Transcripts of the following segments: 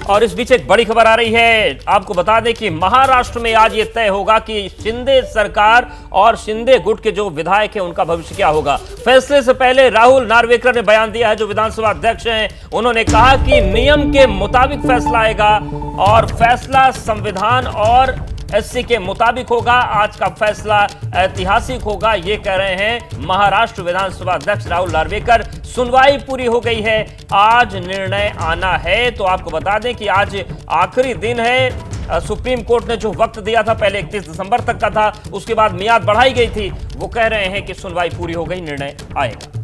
और इस बीच एक बड़ी खबर आ रही है। आपको बता दें कि महाराष्ट्र में आज ये तय होगा कि शिंदे सरकार और शिंदे गुट के जो विधायक हैं उनका भविष्य क्या होगा। फैसले से पहले राहुल नार्वेकर ने बयान दिया है, जो विधानसभा अध्यक्ष हैं। उन्होंने कहा कि नियम के मुताबिक फैसला आएगा और फैसला संविधान और एससी के मुताबिक होगा। आज का फैसला ऐतिहासिक होगा, ये कह रहे हैं महाराष्ट्र विधानसभा अध्यक्ष राहुल नार्वेकर। सुनवाई पूरी हो गई है, आज निर्णय आना है। तो आपको बता दें कि आज आखिरी दिन है। सुप्रीम कोर्ट ने जो वक्त दिया था पहले 31 दिसंबर तक का था, उसके बाद मियाद बढ़ाई गई थी। वो कह रहे हैं कि सुनवाई पूरी हो गई, निर्णय आएगा।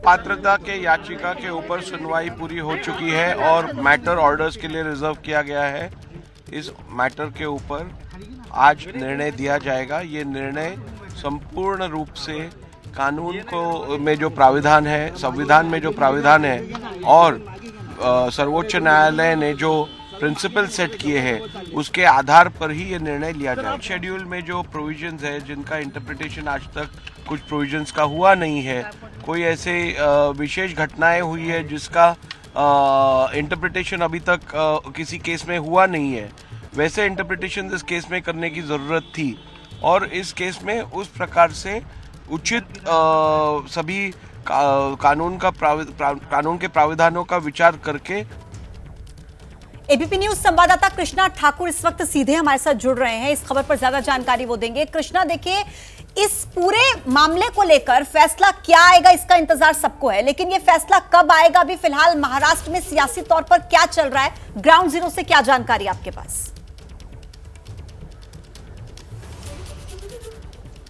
पात्रता के याचिका के ऊपर सुनवाई पूरी हो चुकी है और मैटर ऑर्डर्स के लिए रिजर्व किया गया है। इस मैटर के ऊपर आज निर्णय दिया जाएगा। ये निर्णय संपूर्ण रूप से कानून को में जो प्राविधान है, संविधान में जो प्राविधान है और सर्वोच्च न्यायालय ने जो प्रिंसिपल सेट किए हैं, उसके आधार पर ही ये निर्णय लिया जाए। शेड्यूल में जो प्रोविजंस है, जिनका इंटरप्रिटेशन आज तक कुछ प्रोविजंस का हुआ नहीं है, कोई ऐसे विशेष घटनाएं हुई है जिसका इंटरप्रिटेशन अभी तक किसी केस में हुआ नहीं है, वैसे इंटरप्रिटेशन इस केस में करने की ज़रूरत थी। और इस केस में उस प्रकार से उचित सभी कानून के प्राविधानों का विचार करके। एबीपी न्यूज संवाददाता कृष्णा ठाकुर इस वक्त सीधे हमारे साथ जुड़ रहे हैं। इस खबर पर ज्यादा जानकारी वो देंगे। कृष्णा, देखिए, इस पूरे मामले को लेकर फैसला क्या आएगा इसका इंतजार सबको है, लेकिन ये फैसला कब आएगा? अभी फिलहाल महाराष्ट्र में सियासी तौर पर क्या चल रहा है? ग्राउंड जीरो से क्या जानकारी आपके पास?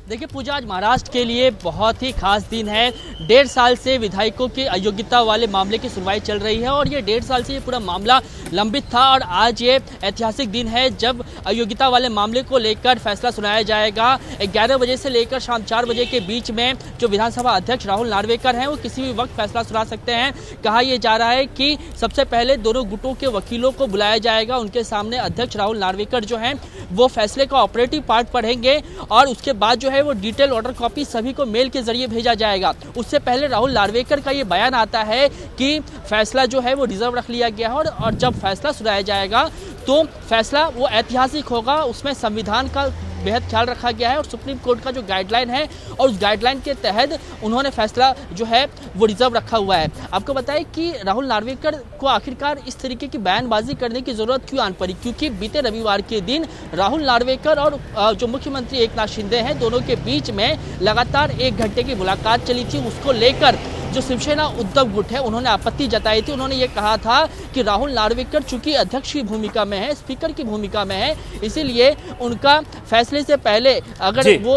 देखिए पूजा, आज महाराष्ट्र के लिए बहुत ही खास दिन है। 1.5 साल से विधायकों की अयोग्यता वाले मामले की सुनवाई चल रही है और ये 1.5 साल से ये पूरा मामला लंबित था और आज ये ऐतिहासिक दिन है जब अयोग्यता वाले मामले को लेकर फैसला सुनाया जाएगा। 11 बजे से लेकर शाम 4 बजे के बीच में जो विधानसभा अध्यक्ष राहुल नार्वेकर हैं वो किसी भी वक्त फैसला सुना सकते हैं। कहा यह जा रहा है कि सबसे पहले दोनों गुटों के वकीलों को बुलाया जाएगा, उनके सामने अध्यक्ष राहुल नार्वेकर जो हैं वो फैसले का ऑपरेटिव पार्ट पढ़ेंगे और उसके बाद जो है वो डिटेल ऑर्डर कॉपी सभी को मेल के जरिए भेजा जाएगा। उससे पहले राहुल नार्वेकर का ये बयान आता है कि फैसला जो है वो रिजर्व रख लिया गया है और जब फैसला सुनाया जाएगा तो फैसला वो ऐतिहासिक होगा। उसमें संविधान का बेहद ख्याल रखा गया है और सुप्रीम कोर्ट का जो गाइडलाइन है और उस गाइडलाइन के तहत उन्होंने फैसला जो है वो रिजर्व रखा हुआ है। आपको बताएं कि राहुल नार्वेकर को आखिरकार इस तरीके की बयानबाजी करने की जरूरत क्यों आन पड़ी, क्योंकि बीते रविवार के दिन राहुल नार्वेकर और जो मुख्यमंत्री एकनाथ शिंदे हैं दोनों के बीच में लगातार 1 घंटे की मुलाकात चली थी। उसको लेकर जो शिवसेना उद्धव गुट है उन्होंने आपत्ति जताई थी। उन्होंने ये कहा था कि राहुल नार्वेकर चूंकि अध्यक्ष की भूमिका में है, स्पीकर की भूमिका में है, इसीलिए उनका फैसले से पहले अगर वो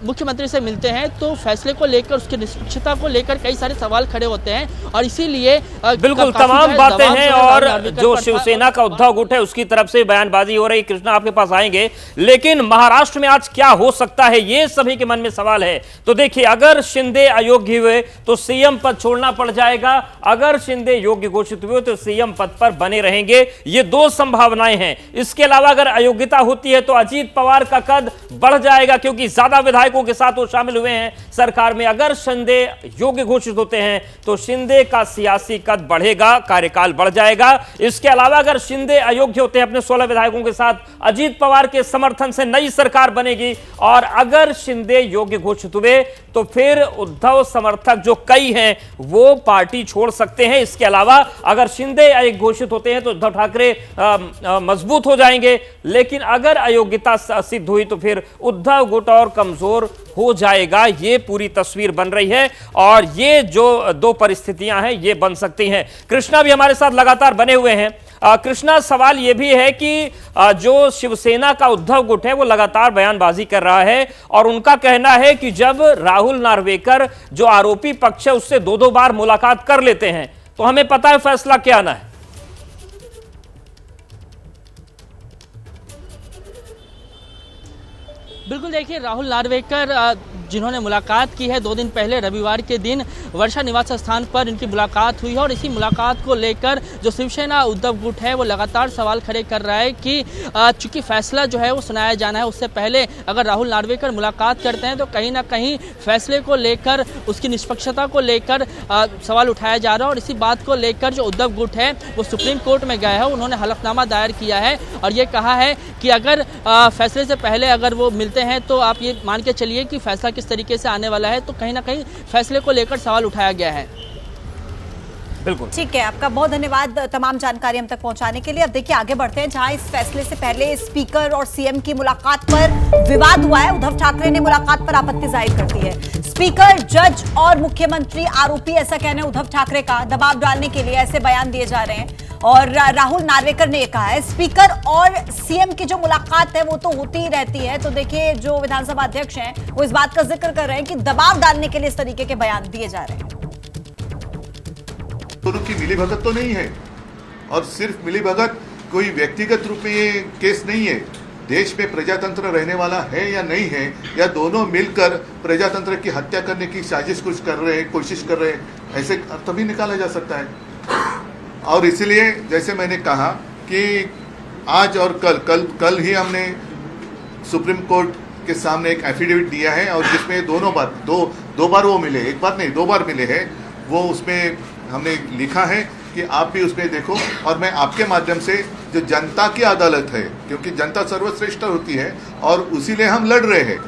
मुख्यमंत्री से मिलते हैं तो फैसले को लेकर, उसकी निष्पक्षता को लेकर कई सारे सवाल खड़े होते हैं और इसीलिए बिल्कुल तमाम बातें हैं। और जो शिवसेना का उद्धव गुट है उसकी तरफ से बयानबाजी हो रही। कृष्णा, आपके पास आएंगे, लेकिन महाराष्ट्र में आज क्या हो सकता है ये सभी के मन में सवाल है। तो देखिए, अगर शिंदे अयोग्य हुए तो सीएम पद छोड़ना पड़ जाएगा, अगर शिंदे योग्य घोषित हुए तो सीएम पद पर बने रहेंगे। ये 2 संभावनाएं हैं। इसके अलावा अगर अयोग्यता होती है तो अजीत पवार का कद बढ़ जाएगा, क्योंकि ज्यादा विधायकों के साथ वो शामिल हुए हैं सरकार में। अगर शिंदे योग्य घोषित होते हैं तो शिंदे का सियासी कद बढ़ेगा, कार्यकाल बढ़ जाएगा। इसके अलावा अगर शिंदे अयोग्य होते हैं अपने 16 विधायकों के साथ, अजीत पवार के समर्थन से नई सरकार बनेगी। और अगर शिंदे योग्य घोषित हुए तो फिर उद्धव समर्थक जो कई हैं वो पार्टी छोड़ सकते हैं। इसके अलावा अगर शिंदे घोषित होते हैं तो उद्धव ठाकरे मजबूत हो जाएंगे, लेकिन अगर अयोग्यता सिद्ध हुई तो फिर उद्धव गुट और कमजोर हो जाएगा। ये पूरी तस्वीर बन रही है और ये जो 2 परिस्थितियां हैं ये बन सकती हैं। कृष्णा भी हमारे साथ लगातार बने हुए हैं। कृष्णा, सवाल यह भी है कि जो शिवसेना का उद्धव गुट है वो लगातार बयानबाजी कर रहा है और उनका कहना है कि जब राहुल नार्वेकर जो आरोपी पक्ष है उससे 2-2 बार मुलाकात कर लेते हैं तो हमें पता है फैसला क्या आना है। बिल्कुल, देखिए राहुल नार्वेकर जिन्होंने मुलाकात की है 2 दिन पहले रविवार के दिन वर्षा निवास स्थान पर इनकी मुलाकात हुई है। और इसी मुलाकात को लेकर जो शिवसेना उद्धव गुट है वो लगातार सवाल खड़े कर रहा है कि चूंकि फैसला जो है वो सुनाया जाना है, उससे पहले अगर राहुल नार्वेकर मुलाकात करते हैं तो कहीं ना कहीं फैसले को लेकर, उसकी निष्पक्षता को लेकर सवाल उठाया जा रहा है। और इसी बात को लेकर जो उद्धव गुट है वो सुप्रीम कोर्ट में गया है, उन्होंने हलफनामा दायर किया है और ये कहा है कि अगर फैसले से पहले अगर वो मिलते हैं तो आप ये मान के चलिए कि फैसला किस तरीके से आने वाला है। तो कहीं ना कहीं फैसले को लेकर सवाल उठाया गया है। बिल्कुल ठीक है, आपका बहुत धन्यवाद तमाम जानकारी हम तक पहुंचाने के लिए। अब देखिए आगे बढ़ते हैं, जहां इस फैसले से पहले स्पीकर और सीएम की मुलाकात पर विवाद हुआ है। उद्धव ठाकरे ने मुलाकात पर आपत्ति जाहिर कर दी है। स्पीकर, जज और मुख्यमंत्री आरोपी, ऐसा कहना है उद्धव ठाकरे का। दबाव डालने के लिए ऐसे बयान दिए जा रहे हैं। और राहुल नार्वेकर ने कहा है स्पीकर और सीएम की जो मुलाकात है वो तो होती ही रहती है। तो देखिए जो विधानसभा अध्यक्ष हैं वो इस बात का जिक्र कर रहे हैं कि दबाव डालने के लिए इस तरीके के बयान दिए जा रहे हैं। दोनों की मिलीभगत तो नहीं है, और सिर्फ मिलीभगत कोई व्यक्तिगत रूप में ये केस नहीं है। देश में प्रजातंत्र रहने वाला है या नहीं है, या दोनों मिलकर प्रजातंत्र की हत्या करने की साजिश कुछ कर रहे हैं, कोशिश कर रहे हैं, ऐसे तभी निकाला जा सकता है। और इसलिए जैसे मैंने कहा कि आज और कल ही हमने सुप्रीम कोर्ट के सामने एक एफिडेविट दिया है, और जिसमें दो बार वो मिले, एक बार नहीं 2 बार मिले हैं। वो उसमें हमने लिखा है कि आप भी उसमें देखो, और मैं आपके माध्यम से जो जनता की अदालत है, क्योंकि जनता सर्वश्रेष्ठ होती है और उसीलिए हम लड़ रहे हैं।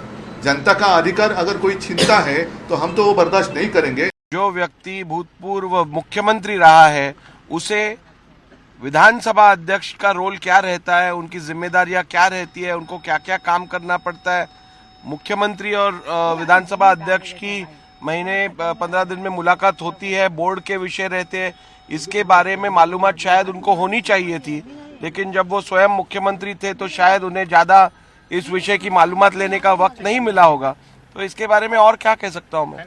जनता का अधिकार अगर कोई छीनता है तो हम तो वो बर्दाश्त नहीं करेंगे। जो व्यक्ति भूतपूर्व मुख्यमंत्री रहा है उसे विधानसभा अध्यक्ष का रोल क्या रहता है, उनकी जिम्मेदारियां क्या रहती है, उनको क्या क्या काम करना पड़ता है। मुख्यमंत्री और विधानसभा अध्यक्ष की महीने 15 दिन में मुलाकात होती है, बोर्ड के विषय रहते हैं, इसके बारे में मालूमात शायद उनको होनी चाहिए थी। लेकिन जब वो स्वयं मुख्यमंत्री थे तो शायद उन्हें ज़्यादा इस विषय की मालूमात लेने का वक्त नहीं मिला होगा। तो इसके बारे में और क्या कह सकता हूँ मैं।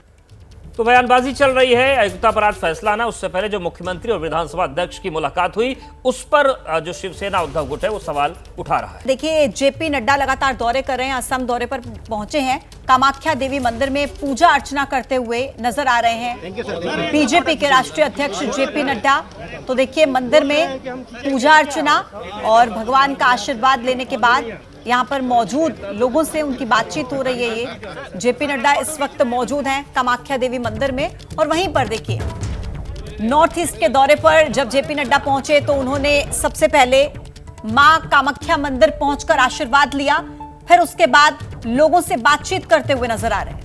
तो बयानबाजी चल रही है, अयोध्या पर आज फैसला आना, उससे पहले जो मुख्यमंत्री और विधानसभा अध्यक्ष की मुलाकात हुई उस पर जो शिवसेना उद्धव गुट है वो सवाल उठा रहा है। देखिए जेपी नड्डा लगातार दौरे कर रहे हैं, असम दौरे पर पहुंचे हैं, कामाख्या देवी मंदिर में पूजा अर्चना करते हुए नजर आ रहे हैं बीजेपी के राष्ट्रीय अध्यक्ष जेपी नड्डा। तो देखिए मंदिर में पूजा अर्चना और भगवान का आशीर्वाद लेने के बाद यहाँ पर मौजूद लोगों से उनकी बातचीत हो रही है। ये जेपी नड्डा इस वक्त मौजूद हैं कामाख्या देवी मंदिर में। और वहीं पर देखिए नॉर्थ ईस्ट के दौरे पर जब जेपी नड्डा पहुंचे तो उन्होंने सबसे पहले मां कामाख्या मंदिर पहुंचकर आशीर्वाद लिया, फिर उसके बाद लोगों से बातचीत करते हुए नजर आ रहे हैं।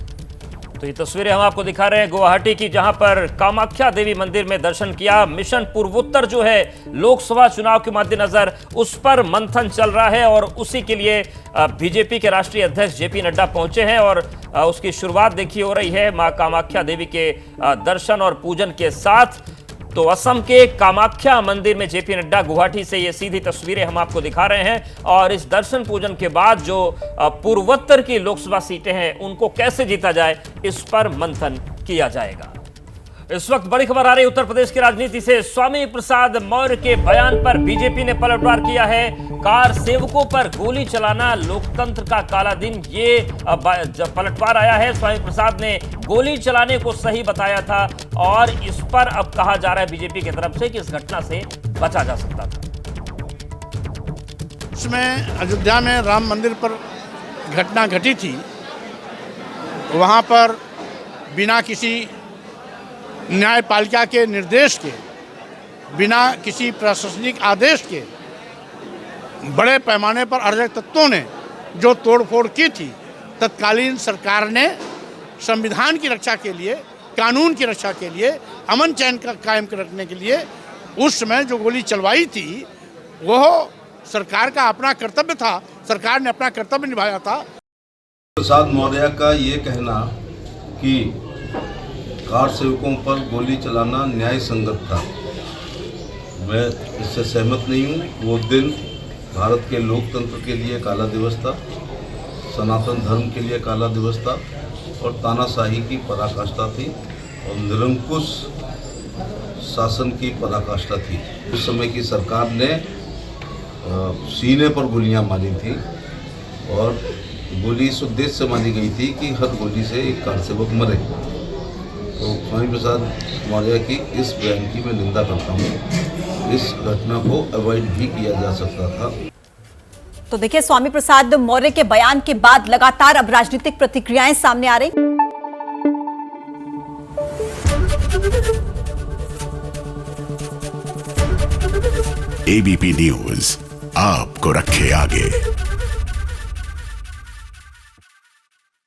तो ये तस्वीरें हम आपको दिखा रहे हैं गुवाहाटी की, जहां पर कामाख्या देवी मंदिर में दर्शन किया। मिशन पूर्वोत्तर जो है लोकसभा चुनाव के मद्देनजर उस पर मंथन चल रहा है और उसी के लिए बीजेपी के राष्ट्रीय अध्यक्ष जेपी नड्डा पहुंचे हैं और उसकी शुरुआत देखिए हो रही है मां कामाख्या देवी के दर्शन और पूजन के साथ। तो असम के कामाख्या मंदिर में जेपी नड्डा, गुवाहाटी से ये सीधी तस्वीरें हम आपको दिखा रहे हैं। और इस दर्शन पूजन के बाद जो पूर्वोत्तर की लोकसभा सीटें हैं उनको कैसे जीता जाए इस पर मंथन किया जाएगा। इस वक्त बड़ी खबर आ रही है उत्तर प्रदेश की राजनीति से। स्वामी प्रसाद मौर्य के बयान पर बीजेपी ने पलटवार किया है। कार सेवकों पर गोली चलाना लोकतंत्र का काला दिन, ये पलटवार आया है। स्वामी प्रसाद ने गोली चलाने को सही बताया था और इस पर अब कहा जा रहा है बीजेपी की तरफ से कि इस घटना से बचा जा सकता था। उसमें अयोध्या में राम मंदिर पर घटना घटी थी, वहां पर बिना किसी न्यायपालिका के निर्देश के, बिना किसी प्रशासनिक आदेश के बड़े पैमाने पर अराजक तत्वों ने जो तोड़फोड़ की थी, तत्कालीन सरकार ने संविधान की रक्षा के लिए, कानून की रक्षा के लिए, अमन चैन का कायम रखने के लिए उस समय जो गोली चलवाई थी वह सरकार का अपना कर्तव्य था, सरकार ने अपना कर्तव्य निभाया था। प्रसाद मौर्य का ये कहना कि कार सेवकों पर गोली चलाना न्याय संगत था, मैं इससे सहमत नहीं हूँ। वो दिन भारत के लोकतंत्र के लिए काला दिवस था, सनातन धर्म के लिए काला दिवस था और तानाशाही की पराकाष्ठा थी और निरंकुश शासन की पराकाष्ठा थी। उस समय की सरकार ने सीने पर गोलियां मारी थी और गोली इस उद्देश्य से मारी गई थी कि हर गोली से एक कार सेवक मरे। तो स्वामी प्रसाद मौर्य की इस बयान की मैं निंदा करता हूँ। इस घटना को अवॉइड भी किया जा सकता था। तो देखिए, स्वामी प्रसाद मौर्य के बयान के बाद लगातार अब राजनीतिक प्रतिक्रियाएं सामने आ रही। एबीपी न्यूज आपको रखे आगे।